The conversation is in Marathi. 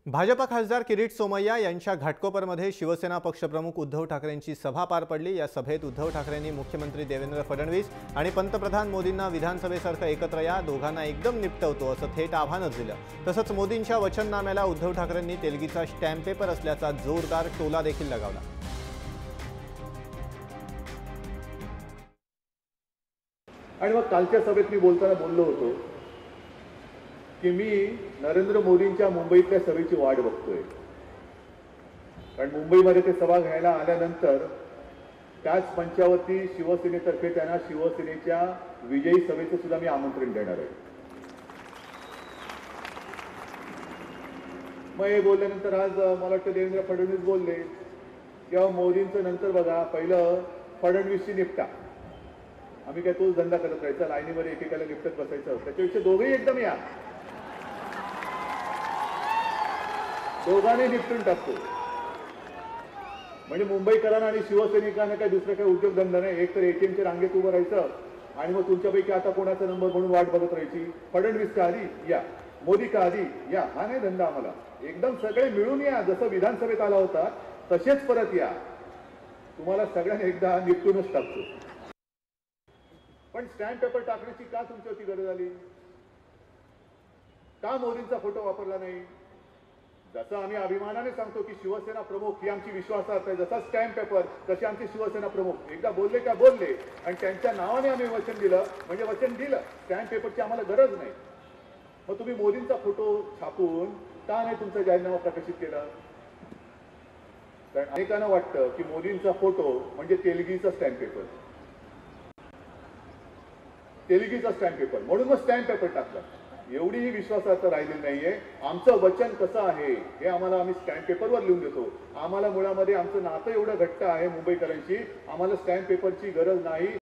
भाजपा खासदार किरीट सोमय्या यांच्या घाटकोपरमध्ये शिवसेना पक्षप्रमुख उद्धव ठाकरेंची सभा पार पडली। या सभेत उद्धव ठाकरेंनी मुख्यमंत्री देवेंद्र फडणवीस आणि पंतप्रधान मोदींना विधानसभेसारखं एकत्र या, दोघांना एकदम निपटवतो असं थेट आव्हानच दिलं। तसंच मोदींच्या वचननाम्याला उद्धव ठाकरेंनी तेलगीचा स्टॅम्प पेपर असल्याचा जोरदार टोला देखील लगावला। आणि मग कालच्या सभेत मी बोलताना बोललो होतो की मी नरेंद्र मोदींच्या मुंबईतल्या सभेची वाट बघतोय, कारण मुंबईमध्ये ते सभा घ्यायला आल्यानंतर त्याच मंचावरती शिवसेनेतर्फे त्यांना शिवसेनेच्या विजयी सभेचं सुद्धा मी आमंत्रण देणार आहे। मग हे बोलल्यानंतर आज मला वाटतं देवेंद्र फडणवीस बोलले किंवा मोदींचं नंतर बघा, पहिलं फडणवीसची निपटा, आम्ही काय तोच धंदा करत राहायचा, लाईनीमध्ये एकेकाला निपटत बसायचं, त्याच्यापेक्षा दोघेही एकदम या, दोघांनी निपटून टाकतो। म्हणजे मुंबईकरांना आणि शिवसैनिकांना काही दुसरा काही उद्योगधंदा नाही, एक तर एटीएमच्या रांगेत उभं राहायचं आणि मग तुमच्यापैकी आता कोणाचा नंबर म्हणून वाट बघत राहायची, फडणवीस का आधी या, मोदी का आधी या, हा नाही धंदा आम्हाला। एकदम सगळे मिळून या, जसं विधानसभेत आला होता तसेच परत या, तुम्हाला सगळ्यांना एकदा निपटूनच टाकतो। पण स्टॅम्प पेपर टाकण्याची का तुमच्यावरती गरज आली? का मोदींचा फोटो वापरला नाही? जसं आम्ही अभिमानाने सांगतो की शिवसेना प्रमुख ही आमची विश्वासार्हता आहे, जसा स्टॅम्प पेपर तसे आमचे शिवसेना प्रमुख एकदा बोलले का बोलले, आणि त्यांच्या नावाने आम्ही वचन दिलं म्हणजे वचन दिलं, स्टॅम्प पेपरची आम्हाला गरज नाही। मग तुम्ही मोदींचा फोटो छापून का नाही तुमचा जाहीरनामा प्रकाशित केला? कारण अनेकांना वाटतं की मोदींचा फोटो म्हणजे तेलगीचा स्टॅम्प पेपर, तेलगीचा स्टॅम्प पेपर, म्हणून मग स्टॅम्प पेपर टाकला। एवढीही विश्वासार्हता राहिलेली नाहीये। आमचं वचन कसं आहे हे आम्ही स्टॅम्प पेपरवर लिहून देतो। आम्हाला मुळामध्ये आमचं नातं एवढं घट्ट आहे मुंबईकरांशी, आम्हाला स्टॅम्प पेपरची गरज नाही।